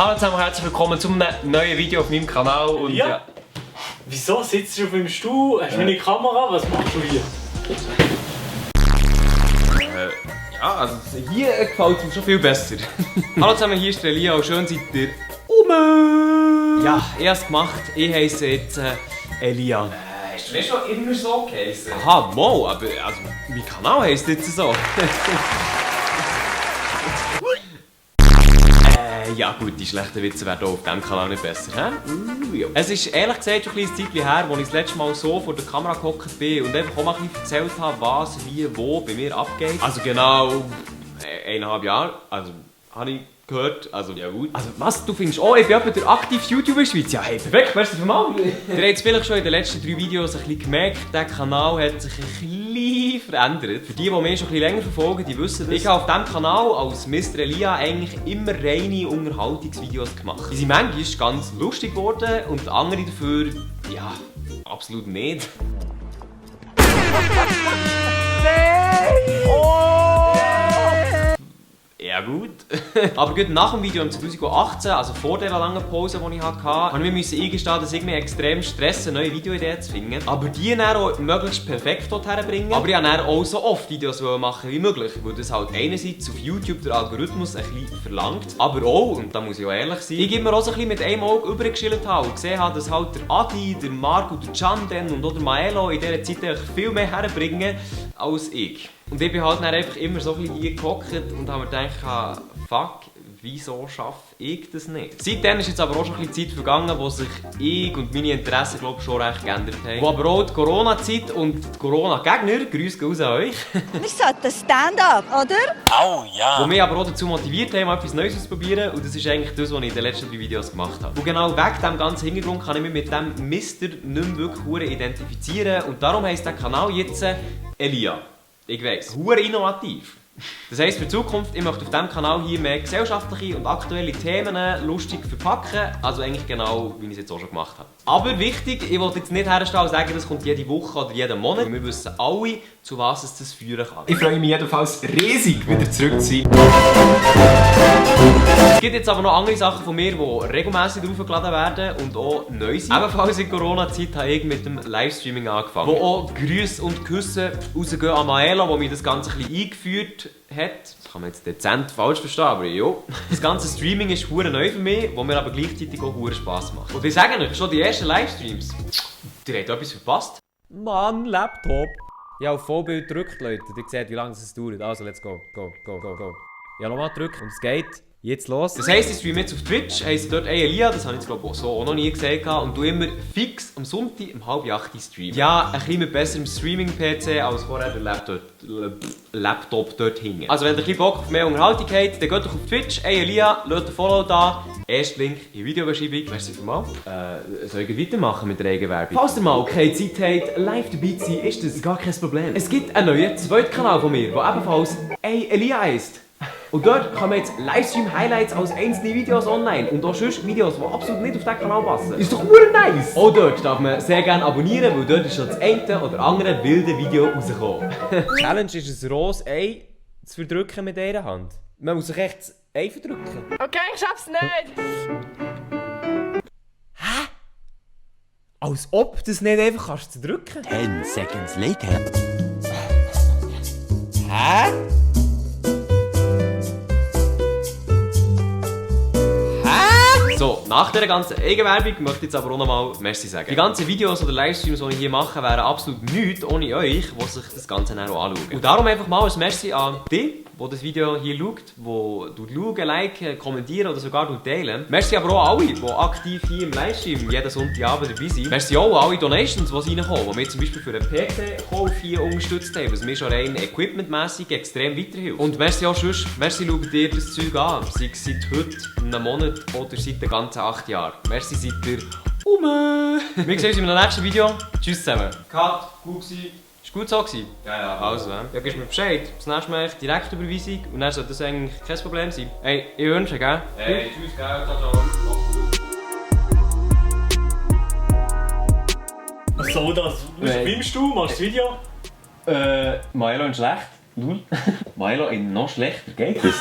Hallo zusammen, herzlich willkommen zu einem neuen Video auf meinem Kanal. Und ja. Wieso sitzt du auf meinem Stuhl? Hast du meine Kamera? Was machst du hier? Ja, also hier gefällt es mir schon viel besser. Hallo zusammen, hier ist Elia und schön seid ihr rum. Ja, ich habe es gemacht. Ich heisse jetzt Elia. Hast du nicht schon immer so geheißen? Aha, mal, aber also, mein Kanal heisst jetzt so. Ja gut, die schlechten Witze werden auch auf diesem Kanal nicht besser, hä? Ja. Es ist ehrlich gesagt schon ein kleines Zeitchen her, als ich das letzte Mal so vor der Kamera gehockt bin und einfach auch mal ein bisschen erzählt habe, was, wie, wo bei mir abgeht. Also genau 1,5 Jahre, also habe ich gehört, also ja gut. Also was, du findest, oh, ich bin etwa der aktive YouTuber in der Schweiz? Ja hey, perfekt, merci vielmals. Ihr habt es vielleicht schon in den letzten 3 Videos ein bisschen gemerkt, der Kanal hat sich ein bisschen verändert. Für die mich schon ein bisschen länger verfolgen, die wissen das. Ich habe auf diesem Kanal als Mr. Elia eigentlich immer reine Unterhaltungsvideos gemacht. Die sind manchmal ganz lustig geworden und andere dafür, ja, absolut nicht. Ja gut. Aber gut, nach dem Video im 2018, also vor dieser langen Pause, die ich hatte, habe ich mir eingestehen, dass ich mir extrem Stress eine neue Videoidee zu finden. Aber die dann auch möglichst perfekt dorthin bringen. Aber ich wollte dann auch so oft Videos machen wie möglich, weil das halt einerseits auf YouTube der Algorithmus ein bisschen verlangt, aber auch, und da muss ich auch ehrlich sein, ich immer auch so ein bisschen mit einem Auge übergeschillt habe und gesehen habe, dass halt der Adi, der Marco, der Can und auch der Maelo in dieser Zeit viel mehr herbringen als ich. Und ich bin halt dann einfach immer so ein bisschen hier gehockt und habe mir gedacht, fuck, wieso schaffe ich das nicht? Seitdem ist jetzt aber auch schon ein bisschen Zeit vergangen, wo sich ich und meine Interessen, glaube ich, schon recht geändert haben. Wo aber auch die Corona-Zeit und die Corona-Gegner, grüß gehen raus an euch. Wir sollten Stand-up, oder? Oh ja! Wo mich aber auch dazu motiviert haben, etwas Neues auszuprobieren. Und das ist eigentlich das, was ich in den letzten 3 Videos gemacht habe. Und genau wegen diesem ganzen Hintergrund kann ich mich mit dem Mister nicht mehr wirklich identifizieren. Und darum heisst der Kanal jetzt Elia. Ich weiss, hure innovativ. Das heisst für die Zukunft, ich möchte auf diesem Kanal hier mehr gesellschaftliche und aktuelle Themen lustig verpacken. Also eigentlich genau, wie ich es jetzt auch schon gemacht habe. Aber wichtig, ich will jetzt nicht herstellen und sagen, das kommt jede Woche oder jeden Monat. Wir wissen alle, zu was es das führen kann. Ich freue mich jedenfalls riesig, wieder zurück zu sein. Es gibt jetzt aber noch andere Sachen von mir, die regelmäßig draufgeladen werden und auch neu sind. Ebenfalls in Corona-Zeit habe ich mit dem Livestreaming angefangen. Wo auch Grüße und Küsse rausgehen an Maelo, der mir das Ganze ein bisschen eingeführt hat. Das kann man jetzt dezent falsch verstehen, aber ja. Das ganze Streaming ist hure neu für mich, wo mir aber gleichzeitig auch hure Spass macht. Und ich sage euch, schon die ersten Livestreams, ihr habt etwas verpasst. Mann, Laptop. Ja, auf Vollbild gedrückt, Leute. Ihr seht, wie lange es dauert. Also, let's go. Go, go, go, go. Ja, nochmal drücken und es geht. Jetzt los. Das heisst, ich streame jetzt auf Twitch, heisst dort Elia, das habe ich jetzt so auch noch nie gesehen und du immer fix am Sonntag um 7:30 streamen. Ja, ein bisschen mit besserem Streaming-PC als vorher der Laptop dort hinten. Also wenn ihr ein bisschen Bock auf mehr Unterhaltung habt, dann geht doch auf Twitch, Elia, lasst ein Follow da. Erster Link in der Videobeschreibung. Merci vielmals. Soll ich weitermachen mit der Eigenwerbung? Falls ihr mal keine Zeit habt, live dabei zu sein, ist das gar kein Problem. Es gibt einen neuen zweiten Kanal von mir, der ebenfalls Elia heisst. Und dort kommen jetzt Livestream-Highlights als einzelne Videos online und auch sonst Videos, die absolut nicht auf diesen Kanal passen. Ist doch nice! Auch dort darf man sehr gerne abonnieren, weil dort ist schon das eine oder andere wilde Video rausgekommen. Challenge ist ein rohes Ei zu verdrücken mit dieser Hand. Man muss sich echt das Ei verdrücken. Okay, ich schaff's nicht! Hä? Als ob du das nicht einfach kannst zu drücken? 10 seconds later. Hä? So, nach dieser ganzen Eigenwerbung möchte ich jetzt aber auch nochmal Merci sagen. Die ganzen Videos oder Livestreams, die ich hier mache, wären absolut nichts ohne euch, die sich das Ganze dann auch anschauen. Und darum einfach mal ein Merci an dich, der das Video hier schaut, der schauen, liken, kommentieren oder sogar teilen. Merci aber auch an alle, die aktiv hier im Livestream jeden Sonntagabend dabei sind. Merci auch an alle Donations, die reinkommen, die mir zum Beispiel für einen PC-Kauf hier unterstützt haben, was mir schon rein equipmentmässig extrem weiterhilft. Und merci auch sonst, merci schaut dir das Zeug an, sei es seit heute, einem Monat oder seit den ganzen 8 Jahren. Merci, seid ihr Wir sehen uns in einem nächsten Video. Tschüss zusammen. Cut, gut gewesen. Ist gut so gewesen? Ja. Also, ja, gibst mir Bescheid. Das nächste Mal direkt Überweisung und dann sollte das eigentlich kein Problem sein. Hey, ich wünsche, gell? Hey, tschüss, gell? Ciao. Was soll das? Filmst du? Machst du das Video? Milo in schlecht. Milo in noch schlechter geht es.